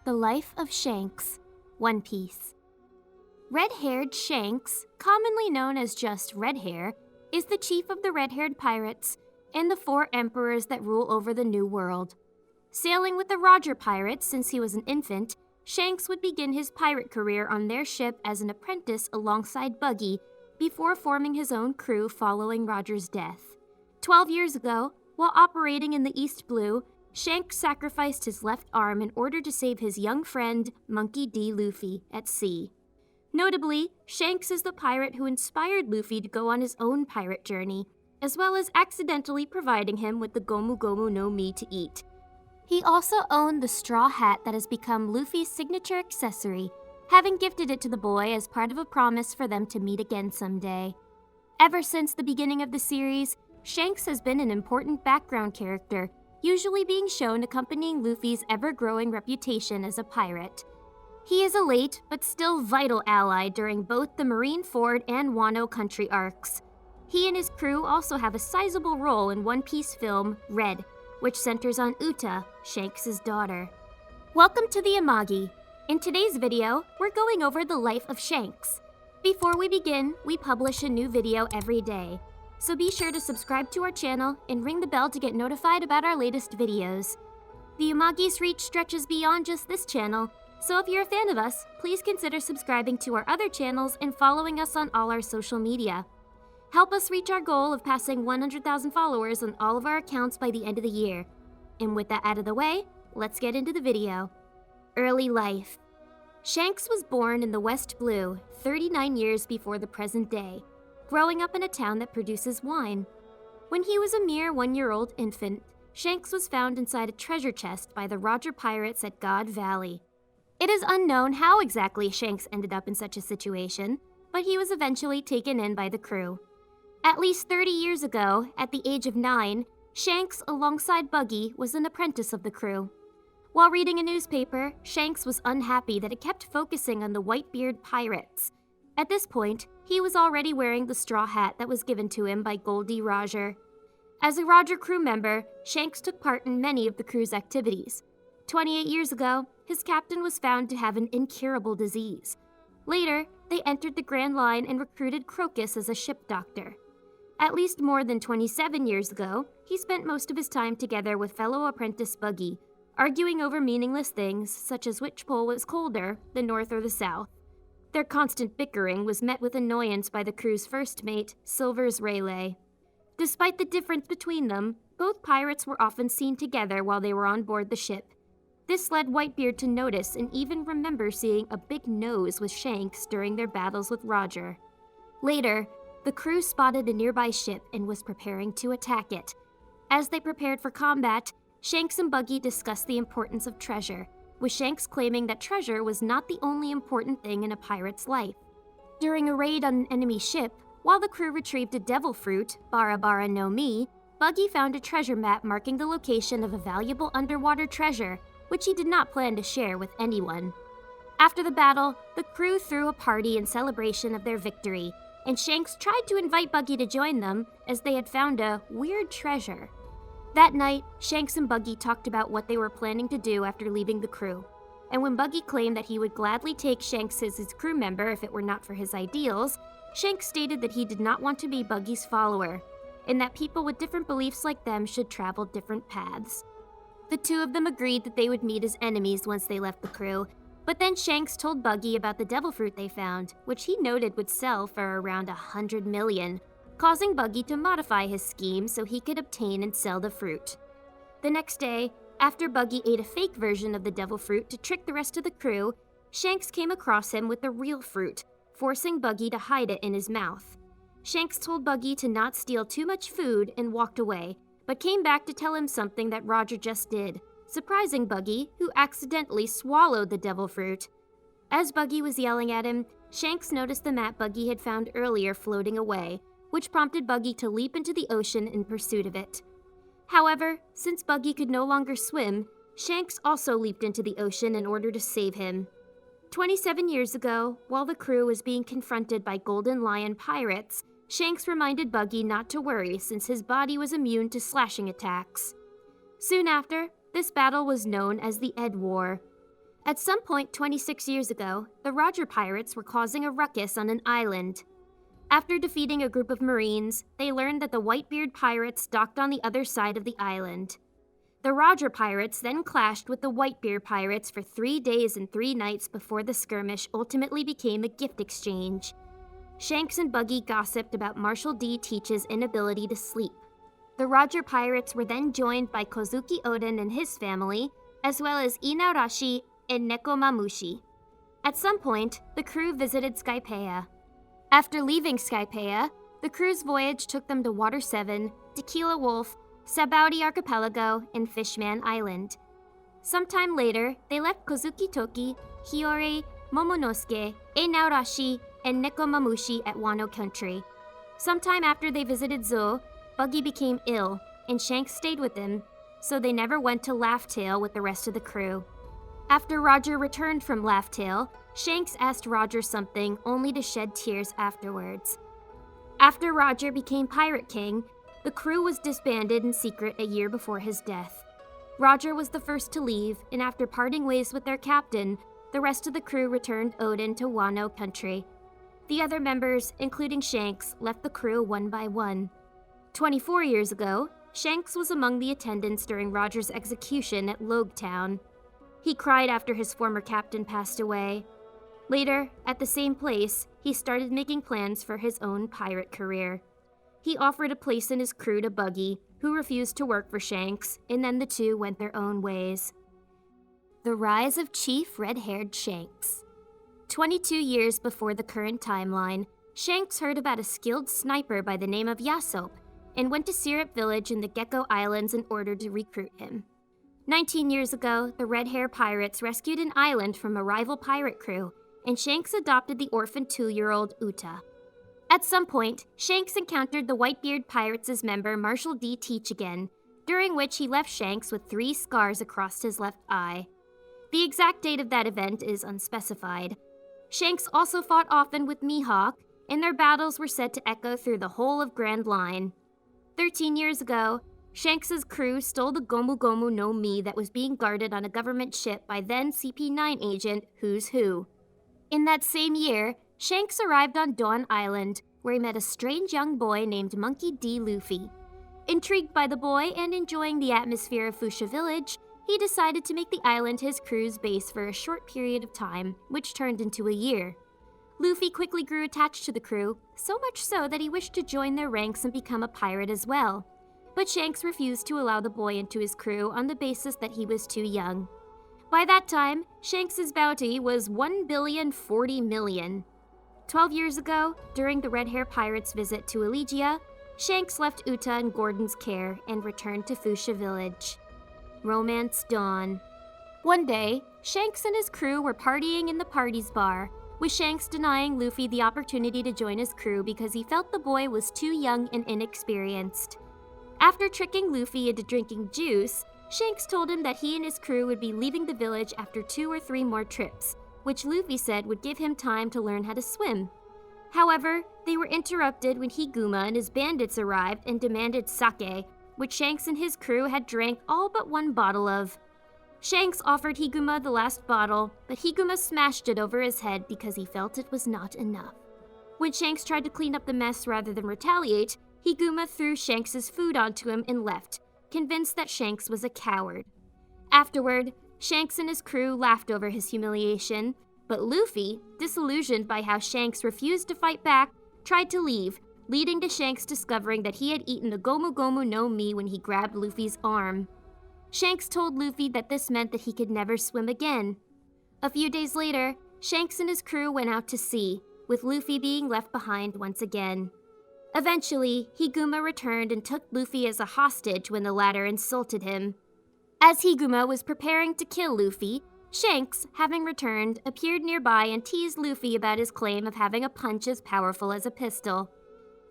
The Life of Shanks, One Piece. Red-haired Shanks, commonly known as just Red Hair, is the chief of the red-haired pirates and the 4 emperors that rule over the New World. Sailing with the Roger pirates since he was an infant, Shanks would begin his pirate career on their ship as an apprentice alongside Buggy before forming his own crew following Roger's death. 12 years ago, while operating in the East Blue, Shanks sacrificed his left arm in order to save his young friend, Monkey D. Luffy, at sea. Notably, Shanks is the pirate who inspired Luffy to go on his own pirate journey, as well as accidentally providing him with the Gomu Gomu no Mi to eat. He also owned the straw hat that has become Luffy's signature accessory, having gifted it to the boy as part of a promise for them to meet again someday. Ever since the beginning of the series, Shanks has been an important background character, usually being shown accompanying Luffy's ever-growing reputation as a pirate. He is a late but still vital ally during both the Marineford and Wano country arcs. He and his crew also have a sizable role in One Piece film Red, which centers on Uta, Shanks' daughter. Welcome to the Amagi. In today's video, we're going over the life of Shanks. Before we begin, we publish a new video every day. So be sure to subscribe to our channel and ring the bell to get notified about our latest videos. The Amagi's reach stretches beyond just this channel, so if you're a fan of us, please consider subscribing to our other channels and following us on all our social media. Help us reach our goal of passing 100,000 followers on all of our accounts by the end of the year. And with that out of the way, let's get into the video. Early life. Shanks was born in the West Blue 39 years before the present day, growing up in a town that produces wine. When he was a mere 1-year-old infant, Shanks was found inside a treasure chest by the Roger pirates at God Valley. It is unknown how exactly Shanks ended up in such a situation, but he was eventually taken in by the crew. At least 30 years ago, at the age of 9, Shanks, alongside Buggy, was an apprentice of the crew. While reading a newspaper, Shanks was unhappy that it kept focusing on the Whitebeard pirates. At this point, he was already wearing the straw hat that was given to him by Goldie Roger. As a Roger crew member, Shanks took part in many of the crew's activities. 28 years ago, his captain was found to have an incurable disease. Later, they entered the Grand Line and recruited Crocus as a ship doctor. At least more than 27 years ago, he spent most of his time together with fellow apprentice Buggy, arguing over meaningless things such as which pole was colder, the North or the South. Their constant bickering was met with annoyance by the crew's first mate, Silver's Rayleigh. Despite the difference between them, both pirates were often seen together while they were on board the ship. This led Whitebeard to notice and even remember seeing a big nose with Shanks during their battles with Roger. Later, the crew spotted a nearby ship and was preparing to attack it. As they prepared for combat, Shanks and Buggy discussed the importance of treasure, with Shanks claiming that treasure was not the only important thing in a pirate's life. During a raid on an enemy ship, while the crew retrieved a devil fruit, Bara Bara no Mi, Buggy found a treasure map marking the location of a valuable underwater treasure, which he did not plan to share with anyone. After the battle, the crew threw a party in celebration of their victory, and Shanks tried to invite Buggy to join them as they had found a weird treasure. That night, Shanks and Buggy talked about what they were planning to do after leaving the crew, and when Buggy claimed that he would gladly take Shanks as his crew member if it were not for his ideals, Shanks stated that he did not want to be Buggy's follower, and that people with different beliefs like them should travel different paths. The two of them agreed that they would meet as enemies once they left the crew, but then Shanks told Buggy about the devil fruit they found, which he noted would sell for around 100 million, causing Buggy to modify his scheme so he could obtain and sell the fruit. The next day, after Buggy ate a fake version of the devil fruit to trick the rest of the crew, Shanks came across him with the real fruit, forcing Buggy to hide it in his mouth. Shanks told Buggy to not steal too much food and walked away, but came back to tell him something that Roger just did, surprising Buggy, who accidentally swallowed the devil fruit. As Buggy was yelling at him, Shanks noticed the map Buggy had found earlier floating away, which prompted Buggy to leap into the ocean in pursuit of it. However, since Buggy could no longer swim, Shanks also leaped into the ocean in order to save him. 27 years ago, while the crew was being confronted by Golden Lion pirates, Shanks reminded Buggy not to worry since his body was immune to slashing attacks. Soon after, this battle was known as the Ed War. At some point 26 years ago, the Roger pirates were causing a ruckus on an island. After defeating a group of Marines, they learned that the Whitebeard pirates docked on the other side of the island. The Roger pirates then clashed with the Whitebeard pirates for 3 days and 3 nights before the skirmish ultimately became a gift exchange. Shanks and Buggy gossiped about Marshal D. Teach's inability to sleep. The Roger pirates were then joined by Kozuki Oden and his family, as well as Inaurashi and Nekomamushi. At some point, the crew visited Skypiea. After leaving Skypiea, the crew's voyage took them to Water 7, Tequila Wolf, Sabaudi Archipelago, and Fishman Island. Sometime later, they left Kozuki Toki, Hiyori, Momonosuke, Inaurashi, and Nekomamushi at Wano country. Sometime after they visited Zo, Buggy became ill, and Shanks stayed with him, so they never went to Laugh-Tale with the rest of the crew. After Roger returned from Laugh-Tale, Shanks asked Roger something only to shed tears afterwards. After Roger became Pirate King, the crew was disbanded in secret a year before his death. Roger was the first to leave, and after parting ways with their captain, the rest of the crew returned Oden to Wano country. The other members, including Shanks, left the crew one by one. 24 years ago, Shanks was among the attendants during Roger's execution at Loguetown. He cried after his former captain passed away. Later, at the same place, he started making plans for his own pirate career. He offered a place in his crew to Buggy, who refused to work for Shanks, and then the two went their own ways. The rise of Chief Red-Haired Shanks. 22 years before the current timeline, Shanks heard about a skilled sniper by the name of Yasop and went to Syrup Village in the Gecko Islands in order to recruit him. 19 years ago, the Red Hair Pirates rescued an island from a rival pirate crew, and Shanks adopted the orphan 2-year-old Uta. At some point, Shanks encountered the Whitebeard Pirates' member Marshal D. Teach again, during which he left Shanks with 3 scars across his left eye. The exact date of that event is unspecified. Shanks also fought often with Mihawk, and their battles were said to echo through the whole of Grand Line. 13 years ago, Shanks' crew stole the Gomu Gomu no Mi that was being guarded on a government ship by then CP9 agent Who's Who. In that same year, Shanks arrived on Dawn Island, where he met a strange young boy named Monkey D. Luffy. Intrigued by the boy and enjoying the atmosphere of Fuchsia Village, he decided to make the island his crew's base for a short period of time, which turned into a year. Luffy quickly grew attached to the crew, so much so that he wished to join their ranks and become a pirate as well. But Shanks refused to allow the boy into his crew on the basis that he was too young. By that time, Shanks' bounty was 1,040,000,000. 12 years ago, during the Red Hair Pirates' visit to Elegia, Shanks left Uta in Gordon's care and returned to Fuchsia Village. Romance Dawn. One day, Shanks and his crew were partying in the party's bar, with Shanks denying Luffy the opportunity to join his crew because he felt the boy was too young and inexperienced. After tricking Luffy into drinking juice, Shanks told him that he and his crew would be leaving the village after 2 or 3 more trips, which Luffy said would give him time to learn how to swim. However, they were interrupted when Higuma and his bandits arrived and demanded sake, which Shanks and his crew had drank all but 1 bottle of. Shanks offered Higuma the last bottle, but Higuma smashed it over his head because he felt it was not enough. When Shanks tried to clean up the mess rather than retaliate, Higuma threw Shanks' food onto him and left, convinced that Shanks was a coward. Afterward, Shanks and his crew laughed over his humiliation, but Luffy, disillusioned by how Shanks refused to fight back, tried to leave, leading to Shanks discovering that he had eaten the Gomu Gomu no Mi when he grabbed Luffy's arm. Shanks told Luffy that this meant that he could never swim again. A few days later, Shanks and his crew went out to sea, with Luffy being left behind once again. Eventually, Higuma returned and took Luffy as a hostage when the latter insulted him. As Higuma was preparing to kill Luffy, Shanks, having returned, appeared nearby and teased Luffy about his claim of having a punch as powerful as a pistol.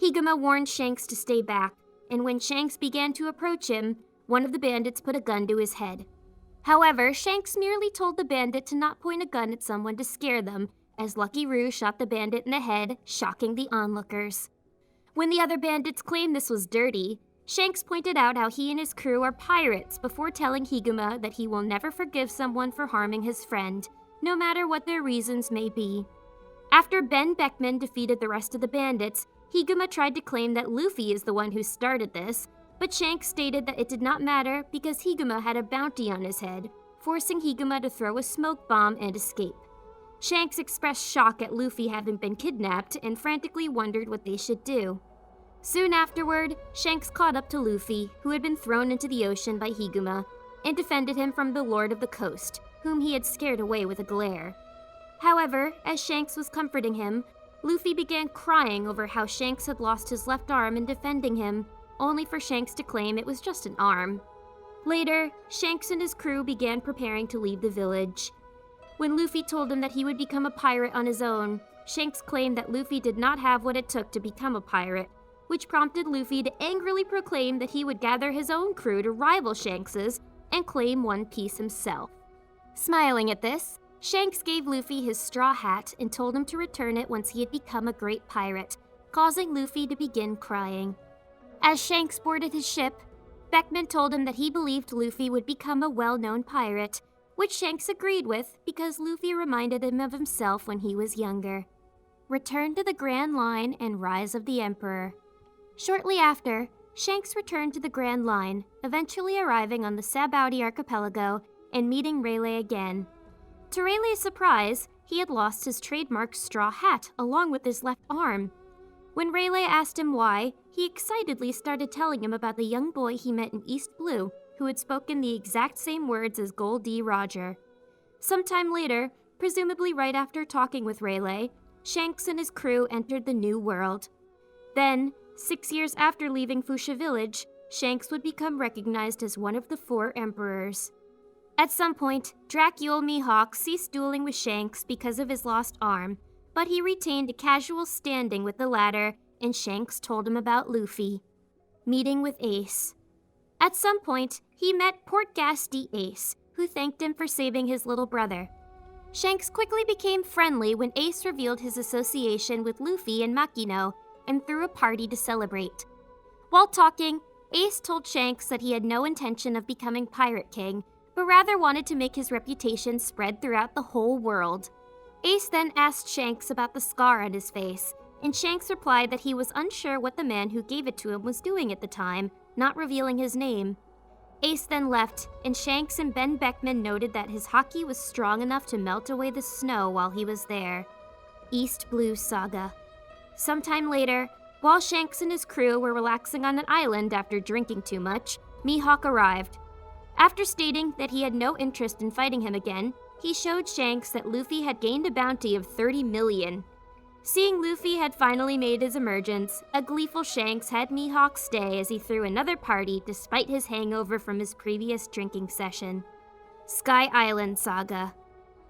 Higuma warned Shanks to stay back, and when Shanks began to approach him, one of the bandits put a gun to his head. However, Shanks merely told the bandit to not point a gun at someone to scare them, as Lucky Roo shot the bandit in the head, shocking the onlookers. When the other bandits claimed this was dirty, Shanks pointed out how he and his crew are pirates before telling Higuma that he will never forgive someone for harming his friend, no matter what their reasons may be. After Ben Beckman defeated the rest of the bandits, Higuma tried to claim that Luffy is the one who started this, but Shanks stated that it did not matter because Higuma had a bounty on his head, forcing Higuma to throw a smoke bomb and escape. Shanks expressed shock at Luffy having been kidnapped and frantically wondered what they should do. Soon afterward, Shanks caught up to Luffy, who had been thrown into the ocean by Higuma, and defended him from the Lord of the Coast, whom he had scared away with a glare. However, as Shanks was comforting him, Luffy began crying over how Shanks had lost his left arm in defending him, only for Shanks to claim it was just an arm. Later, Shanks and his crew began preparing to leave the village. When Luffy told him that he would become a pirate on his own, Shanks claimed that Luffy did not have what it took to become a pirate, which prompted Luffy to angrily proclaim that he would gather his own crew to rival Shanks's and claim One Piece himself. Smiling at this, Shanks gave Luffy his straw hat and told him to return it once he had become a great pirate, causing Luffy to begin crying. As Shanks boarded his ship, Beckman told him that he believed Luffy would become a well-known pirate, which Shanks agreed with because Luffy reminded him of himself when he was younger. Return to the Grand Line and Rise of the Emperor. Shortly after, Shanks returned to the Grand Line, eventually arriving on the Sabaody archipelago and meeting Rayleigh again. To Rayleigh's surprise, he had lost his trademark straw hat along with his left arm. When Rayleigh asked him why, he excitedly started telling him about the young boy he met in East Blue who had spoken the exact same words as Gol D. Roger. Sometime later, presumably right after talking with Rayleigh, Shanks and his crew entered the New World. Then, 6 years after leaving Fuchsia Village, Shanks would become recognized as one of the 4 emperors. At some point, Dracule Mihawk ceased dueling with Shanks because of his lost arm, but he retained a casual standing with the latter, and Shanks told him about Luffy. Meeting with Ace. At some point, he met Portghast Ace, who thanked him for saving his little brother. Shanks quickly became friendly when Ace revealed his association with Luffy and Makino and threw a party to celebrate. While talking, Ace told Shanks that he had no intention of becoming Pirate King, but rather wanted to make his reputation spread throughout the whole world. Ace then asked Shanks about the scar on his face, and Shanks replied that he was unsure what the man who gave it to him was doing at the time, not revealing his name. Ace then left, and Shanks and Ben Beckman noted that his haki was strong enough to melt away the snow while he was there. East Blue Saga. Sometime later, while Shanks and his crew were relaxing on an island after drinking too much, Mihawk arrived. After stating that he had no interest in fighting him again, he showed Shanks that Luffy had gained a bounty of 30 million. Seeing Luffy had finally made his emergence, a gleeful Shanks had Mihawk stay as he threw another party despite his hangover from his previous drinking session. Sky Island Saga.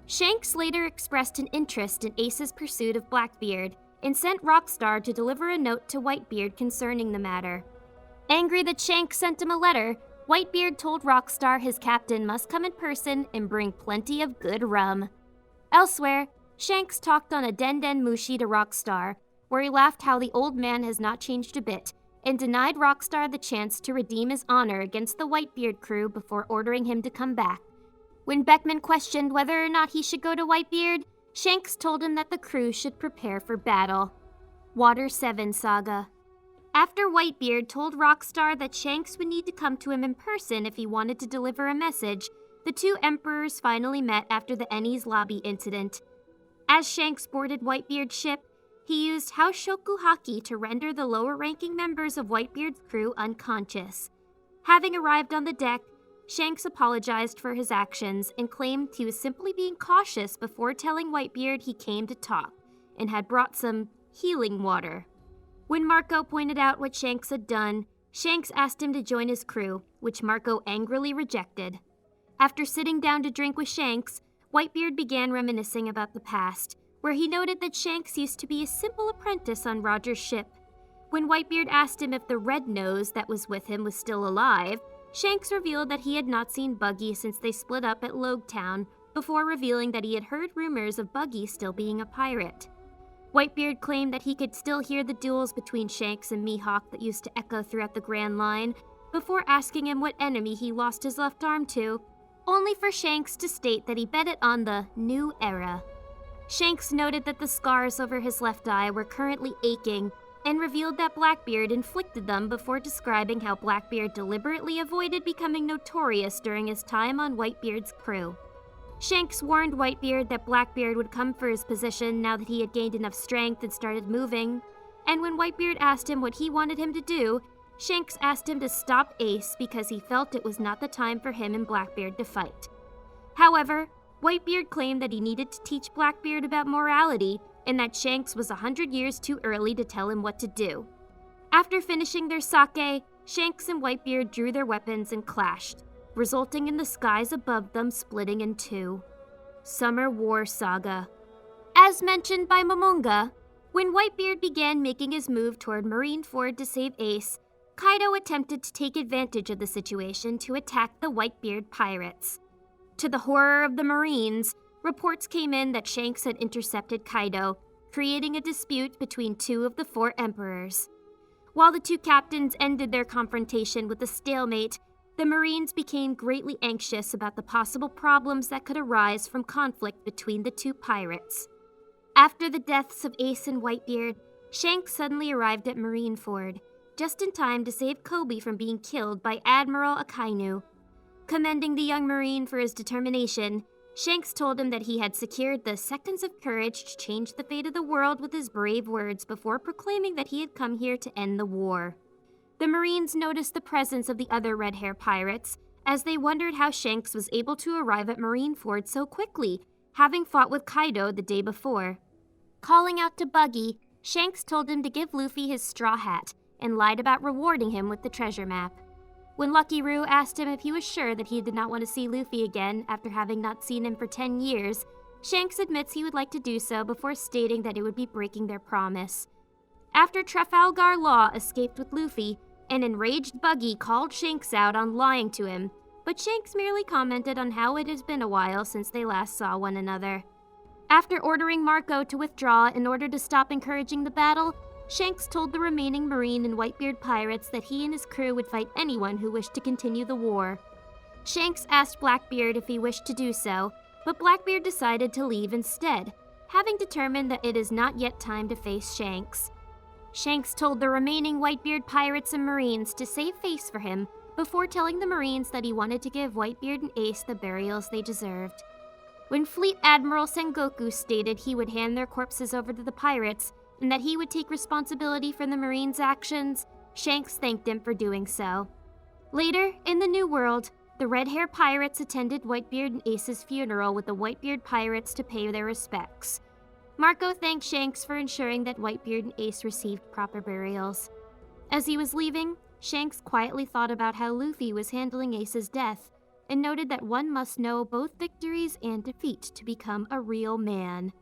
Shanks later expressed an interest in Ace's pursuit of Blackbeard and sent Rockstar to deliver a note to Whitebeard concerning the matter. Angry that Shanks sent him a letter, Whitebeard told Rockstar his captain must come in person and bring plenty of good rum. Elsewhere, Shanks talked on a Den Den Mushi to Rockstar, where he laughed how the old man has not changed a bit, and denied Rockstar the chance to redeem his honor against the Whitebeard crew before ordering him to come back. When Beckman questioned whether or not he should go to Whitebeard, Shanks told him that the crew should prepare for battle. Water 7 Saga. After Whitebeard told Rockstar that Shanks would need to come to him in person if he wanted to deliver a message, the 2 emperors finally met after the Enies Lobby incident. As Shanks boarded Whitebeard's ship, he used Haoshoku Haki to render the lower-ranking members of Whitebeard's crew unconscious. Having arrived on the deck, Shanks apologized for his actions and claimed he was simply being cautious before telling Whitebeard he came to talk and had brought some healing water. When Marco pointed out what Shanks had done, Shanks asked him to join his crew, which Marco angrily rejected. After sitting down to drink with Shanks, Whitebeard began reminiscing about the past, where he noted that Shanks used to be a simple apprentice on Roger's ship. When Whitebeard asked him if the red nose that was with him was still alive, Shanks revealed that he had not seen Buggy since they split up at Logetown, before revealing that he had heard rumors of Buggy still being a pirate. Whitebeard claimed that he could still hear the duels between Shanks and Mihawk that used to echo throughout the Grand Line, before asking him what enemy he lost his left arm to, only for Shanks to state that he bet it on the New Era. Shanks noted that the scars over his left eye were currently aching, and revealed that Blackbeard inflicted them before describing how Blackbeard deliberately avoided becoming notorious during his time on Whitebeard's crew. Shanks warned Whitebeard that Blackbeard would come for his position now that he had gained enough strength and started moving, and when Whitebeard asked him what he wanted him to do, Shanks asked him to stop Ace because he felt it was not the time for him and Blackbeard to fight. However, Whitebeard claimed that he needed to teach Blackbeard about morality and that Shanks was 100 years too early to tell him what to do. After finishing their sake, Shanks and Whitebeard drew their weapons and clashed, resulting in the skies above them splitting in two. Summer War Saga. As mentioned by Momonga, when Whitebeard began making his move toward Marineford to save Ace, Kaido attempted to take advantage of the situation to attack the Whitebeard pirates. To the horror of the Marines, reports came in that Shanks had intercepted Kaido, creating a dispute between two of the four emperors. While the two captains ended their confrontation with a stalemate, the Marines became greatly anxious about the possible problems that could arise from conflict between the two pirates. After the deaths of Ace and Whitebeard, Shanks suddenly arrived at Marineford, just in time to save Kobe from being killed by Admiral Akainu. Commending the young Marine for his determination, Shanks told him that he had secured the seconds of courage to change the fate of the world with his brave words before proclaiming that he had come here to end the war. The Marines noticed the presence of the other red hair pirates, as they wondered how Shanks was able to arrive at Marineford so quickly, having fought with Kaido the day before. Calling out to Buggy, Shanks told him to give Luffy his straw hat, and lied about rewarding him with the treasure map. When Lucky Roo asked him if he was sure that he did not want to see Luffy again after having not seen him for 10 years, Shanks admits he would like to do so before stating that it would be breaking their promise. After Trafalgar Law escaped with Luffy, an enraged Buggy called Shanks out on lying to him, but Shanks merely commented on how it has been a while since they last saw one another. After ordering Marco to withdraw in order to stop encouraging the battle, Shanks told the remaining Marine and Whitebeard pirates that he and his crew would fight anyone who wished to continue the war. Shanks asked Blackbeard if he wished to do so, but Blackbeard decided to leave instead, having determined that it is not yet time to face Shanks. Shanks told the remaining Whitebeard pirates and Marines to save face for him before telling the Marines that he wanted to give Whitebeard and Ace the burials they deserved. When Fleet Admiral Sengoku stated he would hand their corpses over to the pirates, and that he would take responsibility for the Marines' actions, Shanks thanked him for doing so. Later, in the New World, the Red Hair Pirates attended Whitebeard and Ace's funeral with the Whitebeard Pirates to pay their respects. Marco thanked Shanks for ensuring that Whitebeard and Ace received proper burials. As he was leaving, Shanks quietly thought about how Luffy was handling Ace's death, and noted that one must know both victories and defeat to become a real man.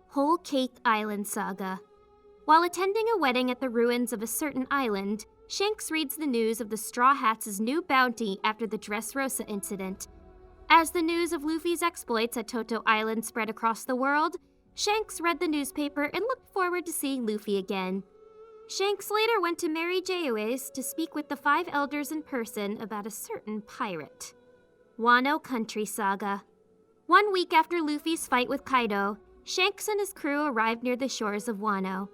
Whole Cake Island Saga. While attending a wedding at the ruins of a certain island, Shanks reads the news of the Straw Hats' new bounty after the Dressrosa incident. As the news of Luffy's exploits at Toto Island spread across the world, Shanks read the newspaper and looked forward to seeing Luffy again. Shanks later went to Mary Jao's to speak with the 5 elders in person about a certain pirate. Wano Country Saga. 1 week after Luffy's fight with Kaido, Shanks and his crew arrived near the shores of Wano.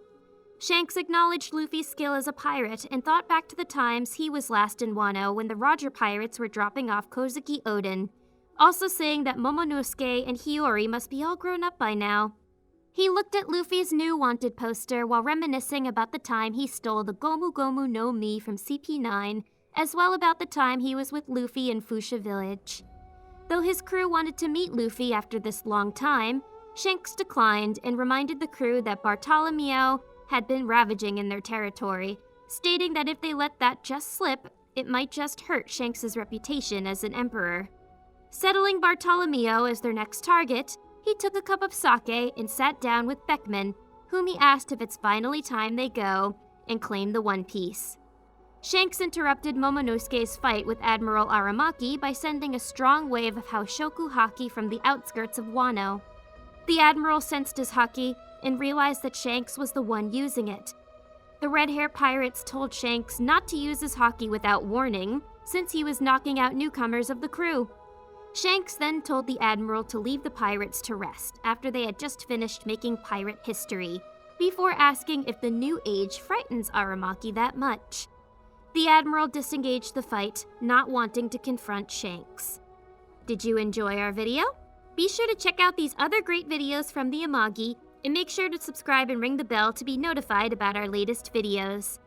Shanks acknowledged Luffy's skill as a pirate and thought back to the times he was last in Wano when the Roger pirates were dropping off Kozuki Oden, also saying that Momonosuke and Hiyori must be all grown up by now. He looked at Luffy's new wanted poster while reminiscing about the time he stole the Gomu Gomu no Mi from CP9, as well about the time he was with Luffy in Fuchsia Village. Though his crew wanted to meet Luffy after this long time, Shanks declined and reminded the crew that Bartolomeo had been ravaging in their territory, stating that if they let that just slip, it might just hurt Shanks' reputation as an emperor. Settling Bartolomeo as their next target, he took a cup of sake and sat down with Beckman, whom he asked if it's finally time they go and claim the One Piece. Shanks interrupted Momonosuke's fight with Admiral Aramaki by sending a strong wave of Haoshoku haki from the outskirts of Wano. The Admiral sensed his haki and realized that Shanks was the one using it. The red-hair pirates told Shanks not to use his haki without warning, since he was knocking out newcomers of the crew. Shanks then told the Admiral to leave the pirates to rest after they had just finished making pirate history, before asking if the new age frightens Aramaki that much. The Admiral disengaged the fight, not wanting to confront Shanks. Did you enjoy our video? Be sure to check out these other great videos from the Amagi, and make sure to subscribe and ring the bell to be notified about our latest videos.